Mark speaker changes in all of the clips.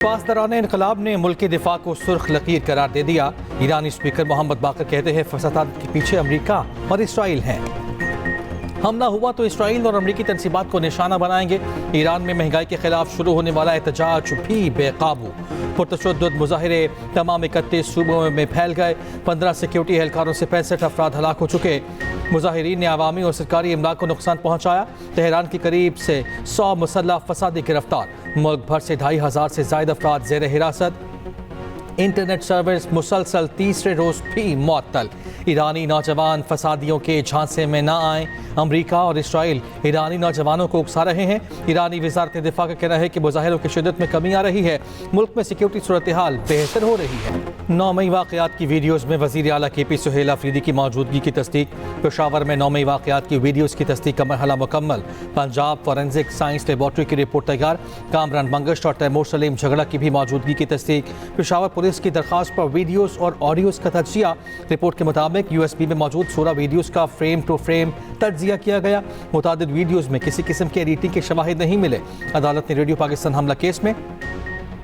Speaker 1: पासदारान इनकलाब ने मुल्क के दिफा को सुर्ख लकीर करार दे दिया। ईरानी स्पीकर मोहम्मद बाकर कहते हैं फसादात के पीछे अमरीका और इसराइल हैं। हमला हुआ तो इसराइल और अमरीकी तनसीबात को निशाना बनाएंगे। ईरान में महंगाई के खिलाफ शुरू होने वाला एहतजाज भी बेकाबू। पुरतशद्दुद मुजाहिरे तमाम 31 सूबों में फैल गए। 15 सिक्योरिटी एहलकारों से 65 अफराद हलाक हो चुके। मुजाहिरीन ने अवामी और सरकारी इमलाक को नुकसान पहुँचाया। तेहरान के करीब से 100 मुसल्लह फसादी गिरफ्तार। मुल्क भर से 2500 से ज़ायद अफराद ज़ेर हिरासत। इंटरनेट सर्विस मुसलसल तीसरे रोज भी मुअत्तल। ईरानी नौजवान फसादियों के झांसे में न आए। अमरीका और इसराइल ईरानी नौजवानों को उकसा रहे हैं। ईरानी वजारत दिफा का कहना है कि मुजाहिरों की शिद्दत में कमी आ रही है। मुल्क में सिक्योरिटी सूरत हाल बेहतर हो रही है। 9 मई वाक़यात की वीडियोज़ में वज़ीर आला KP सुहेल अफरीदी की मौजूदगी की तस्दीक। पेशावर में 9 मई वाक़यात की वीडियोज़ की तस्दीक का मरहला मुकम्मल। पंजाब फॉरेंसिक साइंस लेबॉर्ट्री की रिपोर्ट तैयार। कामरान मंगश और तैमूर सलीम झगड़ा की भी मौजूदगी की तस्दीक। पेशावर पुलिस की दरख्वास्त पर वीडियोज़ और ऑडियोज़ का तज्जिया। रिपोर्ट के मुताबिक USB में मौजूद 16 वीडियोज़ का फ्रेम टू फ्रेम तज्जिया किया गया। मुतादिद वीडियोज़ में किसी किस्म की एडिटिंग के शवाहिद नहीं मिले। अदालत ने रेडियो पाकिस्तान हमला केस में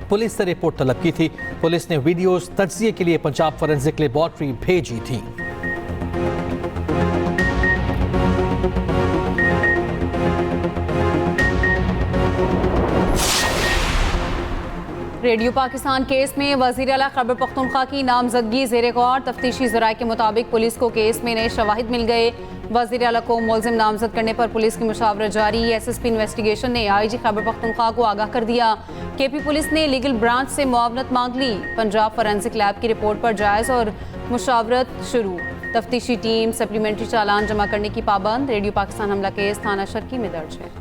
Speaker 1: पुलिस से रिपोर्ट तलब की थी। पुलिस ने वीडियोज़ तज्जिए के लिए पंजाब फॉरेंसिक लेबॉर्ट्री भेजी थी।
Speaker 2: रेडियो पाकिस्तान केस में वज़ीर आला खैबर पख्तूनख्वा की नामजदगी ज़ेरे गौर। तफ्तीशी ज़राए के मुताबिक पुलिस को केस में नए शवाहिद मिल गए। वज़ीर आला को मुलज़िम नामजद करने पर पुलिस की मुशावरत जारी। SSP इन्वेस्टिगेशन ने IG खैबर पख्तूनख्वा को आगाह कर दिया। KP पुलिस ने लीगल ब्रांच से मुआवनत मांग ली। पंजाब फॉरेंसिक लैब की रिपोर्ट पर जायज़ और मुशावरत शुरू। तफ्तीशी टीम सप्लीमेंट्री चालान जमा करने की पाबंद। रेडियो पाकिस्तान हमला केस थाना शर्की में दर्ज है।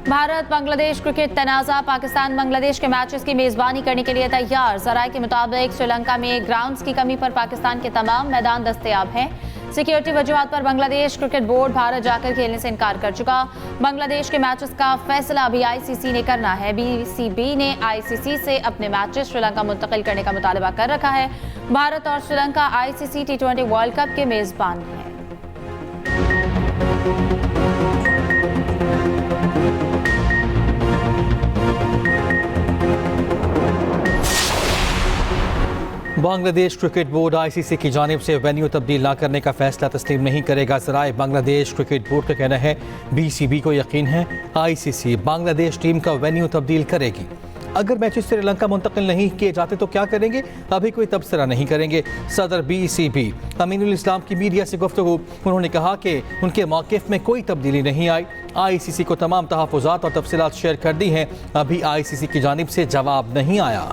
Speaker 2: भारत बांग्लादेश क्रिकेट तनाज़ा। पाकिस्तान बांग्लादेश के मैचेस की मेज़बानी करने के लिए तैयार। ज़राए के मुताबिक श्रीलंका में ग्राउंड्स की कमी पर पाकिस्तान के तमाम मैदान दस्तयाब हैं। सिक्योरिटी वजूहात पर बांग्लादेश क्रिकेट बोर्ड भारत जाकर खेलने से इनकार कर चुका। बांग्लादेश के मैचेस का फैसला अभी ICC ने करना है। BCB ने ICC से अपने मैचेस श्रीलंका मुंतकिल करने का मुतालबा कर रखा है। भारत और Sri Lanka ICC T20 world cup के मेज़बान हैं।
Speaker 1: बांग्लादेश क्रिकेट बोर्ड ICC की जानिब से वेन्यू तब्दील न करने का फैसला तस्लीम नहीं करेगा। ज़राए बांग्लादेश क्रिकेट बोर्ड का कहना है BCB को यकीन है ICC बांग्लादेश टीम का वेन्यू तब्दील करेगी। अगर मैचेस श्रीलंका मुंतकिल नहीं किए जाते तो क्या करेंगे? अभी कोई तबसरा नहीं करेंगे। सदर BCB अमीनुल इस्लाम की मीडिया से गुफ्तगू। उन्होंने कहा कि उनके मौक़िफ़ में कोई तब्दीली नहीं आई। ICC को तमाम तहफ़्फ़ुज़ात और तफसीलात शेयर कर दी हैं। अभी ICC की जानिब से जवाब नहीं आया।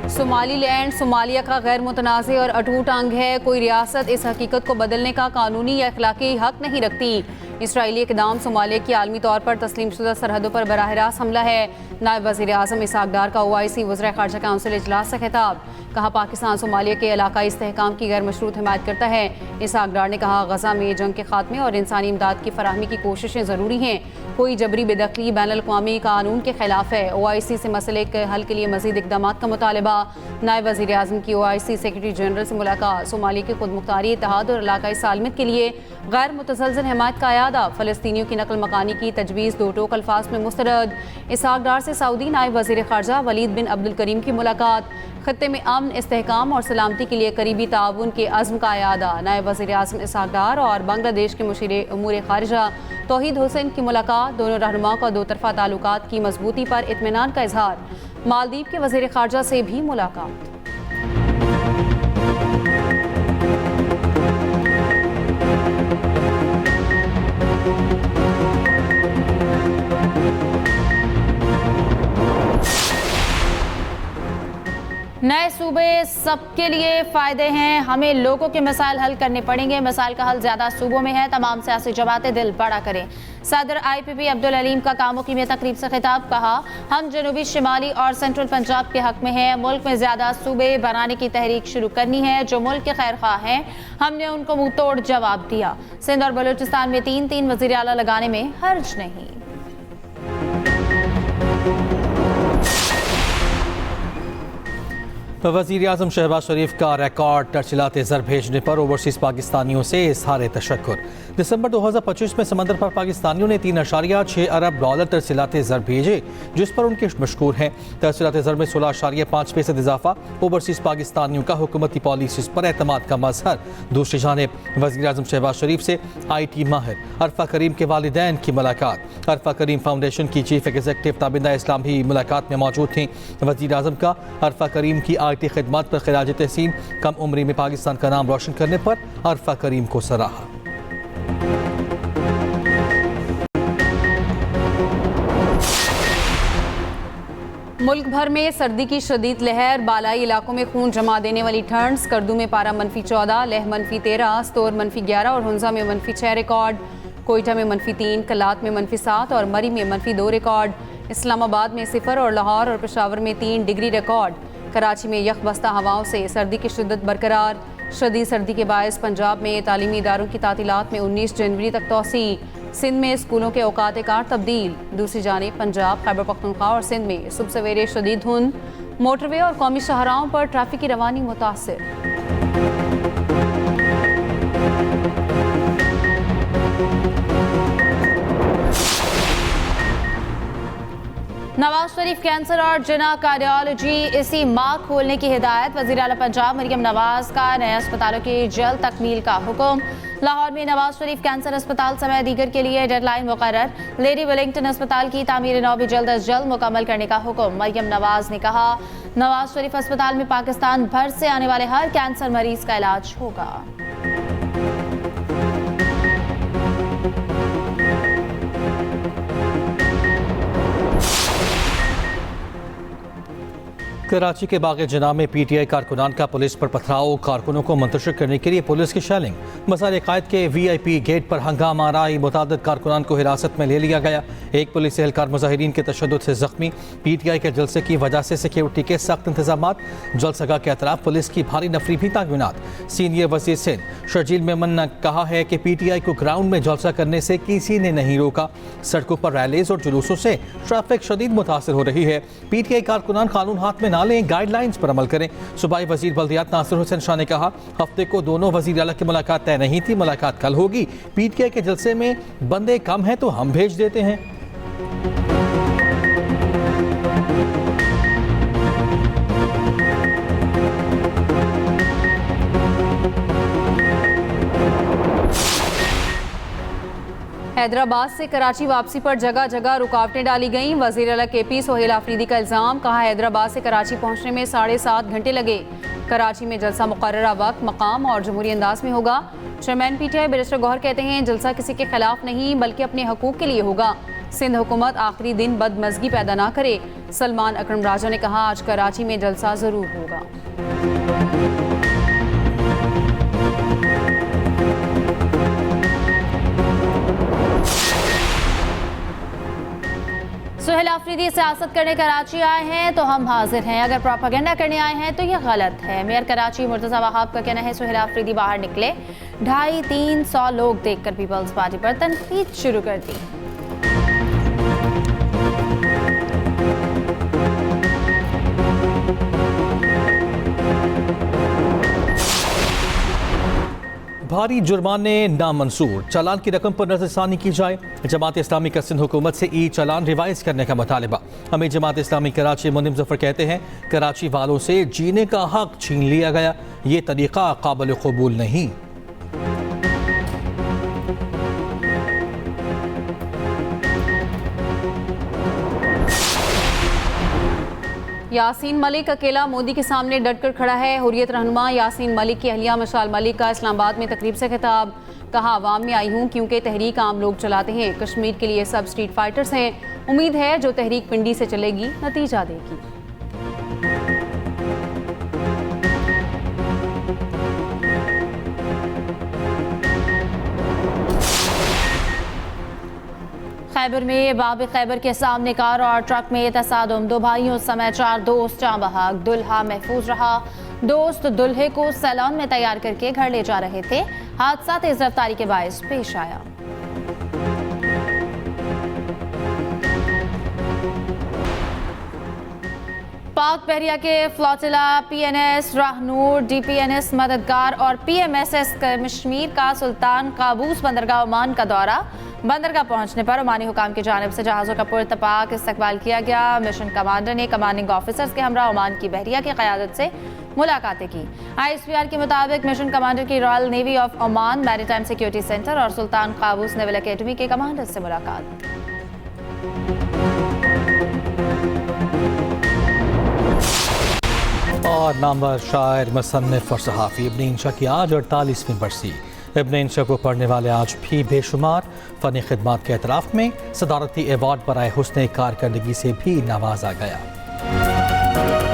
Speaker 2: सोमालीलैंड सोमालिया का गैर मुतनाज़ और अटूट अंग है। कोई रियासत इस हकीकत को बदलने का कानूनी या अखलाकी हक नहीं रखती। इसराइली इक़दाम सोमालिया की आलमी तौर पर तस्लीमशुदा सरहदों पर बराह रास्त हमला है। नायब वज़ीर आज़म इसहाक़ डार का OIC वज़ीर ख़ारजा काउंसिल इजलास से खिताब। कहा पाकिस्तान सोमालिया के इलाकाई इस्तेहकाम की गैर मशरूत हिमायत करता है। इसहाक़ डार ने कहा गज़ा में जंग के खात्मे और इंसानी इमदाद की फराहमी की कोशिशें ज़रूरी हैं। कोई जबरी बेदखली बैनुल अक़वामी कानून के खिलाफ है। OIC से मसले के हल के लिए मज़ीद इक़दाम का मुतालबा। नायब वज़ीर आज़म की OIC सेक्रेटरी जनरल से मुलाकात। सोमालिया की खुद मुख्तारी इत्तेहाद और इलाकाई सालमियत के लिए गैर मुतज़लज़ल हिमायत का अयादा। फ़लस्तीनियों की नकल मकानी की तजवीज़ दो टोक अल्फाज में मुस्तरद। इसहाक़ डार से सऊदी नायब वज़ीर ख़ारजा वलीद बिन अब्दुल करीम की मुलाकात। खत्ते में अमन इस्तेहकाम और सलामती के लिए करीबी ताउन के अज़्म का अयादा। नायब वज़ीर आज़म इसहाक़ डार और बांग्लादेश के मुशीर उमूर ख़ारिजा तौहीद हुसैन की मुलाकात। दोनों रहनुमाओं का दो तरफ़ा ताल्लुकात की मजबूती पर इत्मीनान का इजहार। मालदीव के वज़ीर ख़ारजा से भी मुलाकात। नए सूबे सबके लिए फ़ायदे हैं। हमें लोगों के मसाइल हल करने पड़ेंगे। मसाइल का हल ज़्यादा सूबों में है। तमाम सियासी जमातें दिल बड़ा करें। सदर IPP अब्दुल अलीम का कामोकी में तकरीब से खिताब। कहा हम जनूबी शिमाली और सेंट्रल पंजाब के हक में हैं। मुल्क में ज़्यादा सूबे बनाने की तहरीक शुरू करनी है। जो मुल्क के खैर ख्वाह हैं हमने उनको मुँह तोड़ जवाब दिया। सिंध और बलूचिस्तान में 3-3 वज़ीर आला लगाने में हर्ज नहीं।
Speaker 1: वज़ीर-ए-आज़म शहबाज शरीफ का रिकॉर्ड तरसीलात ज़र भेजने पर ओवरसीज़ पाकिस्तानियों से इज़हार तशक्कुर। दिसंबर 2025 में समंदर पर पाकिस्तानियों ने 3.6 अरब डॉलर तरसीलात ज़र भेजे, जिस पर उनके मशकूर हैं। तरसीलात ज़र में 16.5% इजाफा ओवरसीज़ पाकिस्तानियों का हुकूमती पॉलिसीज़ पर एतमाद का मज़हर। दूसरी जानिब वज़ीर-ए-आज़म शहबाज शरीफ से IT माहिर अरफा करीम के वालिदैन की मुलाकात। अरफा करीम फाउंडेशन की चीफ एग्जीक्यूटिव ताबिंदा इस्लाम भी मुलाकात में मौजूद थीं। वज़ीर-ए-आज़म का अरफा करीम की IT खिदमत पर खिराज तहसीन, कम उम्री में पाकिस्तान का नाम रोशन करने पर अरफा करीम को सराहा।
Speaker 2: मुल्क भर में सर्दी की शदीद लहर, बालाई इलाकों में खून जमा देने वाली ठंड। स्कर्दू में पारा -14, लेह -13, स्तोर -11 और हुंजा में -6 रिकॉर्ड। कोयटा में -3, कलात में -7 और मरी में -2 रिकॉर्ड। इस्लामाबाद में 0 और लाहौर और पेशावर में 3 डिग्री रिकॉर्ड। कराची में यखबस्ता हवाओं से सर्दी की शिद्दत बरकरार। शदीद सर्दी के बायस पंजाब में तालीमी इदारों की तातीलात में 19 जनवरी तक तोसी। सिंध में स्कूलों के औकात कार तब्दील। दूसरी जानिब पंजाब, खैबर पख्तूनख्वा और सिंध में सुबह सवेरे शदीद धुंध। मोटरवे और कौमी शाहराहों पर ट्रैफिक की रवानी मुतासिर। नवाज शरीफ कैंसर और जिना कार्डियोलॉजी इसी माह खोलने की हिदायत। वज़ीर आला पंजाब मरियम नवाज का नए अस्पतालों की जल्द तकमील का हुक्म। लाहौर में नवाज शरीफ कैंसर अस्पताल समेत दीगर के लिए डेडलाइन मुकर्रर। लेडी वेलिंगटन अस्पताल की तामीर नौ भी जल्द अज जल्द मुकम्मल करने का हुक्म। मरियम नवाज ने कहा, नवाज शरीफ अस्पताल में पाकिस्तान भर से आने वाले हर कैंसर मरीज का इलाज होगा।
Speaker 1: कराची के बाग जना में PTI कारकुनान का पुलिस पर पथराव। कारकुनों को मुंतशिर करने के लिए पुलिस की शेलिंग। मज़ार कायद के VIP गेट पर हंगामा आराई। मुतादिद कारकुनान को हिरासत में ले लिया गया। एक पुलिस एहलकार मुजाहिरीन के तशद्दुद से जख्मी। PTI के जलसे की वजह से सिक्योरिटी के सख्त इंतजाम। जलसगा के अतराफ पुलिस की भारी नफरी भी तायुनात। सीनियर वज़ीर सिंध शर्जील मेमन ने कहा है कि PTI को ग्राउंड में जलसा करने से किसी ने नहीं रोका। सड़कों पर रैलीज और जुलूसों से ट्रैफिक शदीद मुतासर हो रही है। PTI कारकुनान कानून हाथ में ना लें, गाइडलाइंस पर अमल करें। सूबाई वजीर बल्दियात नासिर हुसैन शाह ने कहा, हफ्ते को दोनों वजीर आला की मुलाकात तय नहीं थी, मुलाकात कल होगी। PTI के जलसे में बंदे कम हैं तो हम भेज देते हैं।
Speaker 2: हैदराबाद से कराची वापसी पर जगह जगह रुकावटें डाली गईं। वज़ीर आला KP सोहेल आफरीदी का इल्ज़ाम। कहा, हैदराबाद से कराची पहुंचने में 7.5 घंटे लगे। कराची में जलसा मुकर्ररा वक्त, मकाम और जमहूरी अंदाज में होगा। चेयरमैन PTI बैरिस्टर गौहर कहते हैं, जलसा किसी के खिलाफ नहीं बल्कि अपने हकूक़ के लिए होगा। सिंध हुकूमत आखिरी दिन बदमज़गी पैदा ना करे। सलमान अकरम राजा ने कहा, आज कराची में जलसा ज़रूर होगा। सोहेल आफरीदी सियासत करने कराची आए हैं तो हम हाजिर हैं, अगर प्रोपेगेंडा करने आए हैं तो ये गलत है। मेयर कराची मुर्तज़ा वहाब का कहना है, सोहेल आफरीदी बाहर निकले, 250-300 लोग देखकर पीपल्स पार्टी पर तनकीद शुरू कर दी।
Speaker 1: भारी जुर्माने नामंसूर। चालान की रकम पर नजरसानी की जाए। जमात इस्लामी का सिंध हुकूमत से चालान रिवाइज करने का मुतालिबा। हमें जमात इस्लामी कराची मुनीम जफर कहते हैं, कराची वालों से जीने का हक छीन लिया गया। ये तरीका काबिल कबूल नहीं।
Speaker 2: यासीन मलिक अकेला मोदी के सामने डटकर खड़ा है। हुर्रियत रहनुमा यासीन मलिक की अहलिया मशाल मलिक का इस्लामाबाद में तकरीब से खिताब। कहा, आवाम में आई हूँ क्योंकि तहरीक आम लोग चलाते हैं। कश्मीर के लिए सब स्ट्रीट फाइटर्स हैं। उम्मीद है जो तहरीक पिंडी से चलेगी नतीजा देगी। खैबर में बाब खैबर के सामने कार और ट्रक में तसादुम। 2 भाइयों समेत 4 दोस्त जाँ बहक। दुल्हा महफूज रहा। दोस्त दुल्हे को सैलून में तैयार करके घर ले जा रहे थे। हादसा तेज रफ्तारी के बायस पेश आया। पाक बहरिया के फ्लोटिला, PNS राहनूर, DPNS मददगार और PMSS कश्मीर का सुल्तान काबूस बंदरगाह ओमान का दौरा। बंदरगाह पहुंचने पर ओमानी हुकाम की जानिब से जहाज़ों का पुरतपाक इस्तकबाल किया गया। मिशन कमांडर ने कमांडिंग ऑफिसर्स के हमरा ओमान की बहरिया की क़यादत से मुलाकातें की। ISPR के मुताबिक मिशन कमांडर की royal navy of Oman maritime security centre और सुल्तान काबूस नेवल अकेडमी के कमांडर से मुलाकात।
Speaker 1: और नामवर शायर, मुसन्निफ और सहाफ़ी इब्न इंशा की आज 48वीं बरसी। इब्न इंशा को पढ़ने वाले आज भी बेशुमार। फ़नी खिदमात के एतराफ़ में सदारती एवार्ड बराए हुस्न कारकर्दगी से भी नवाजा गया।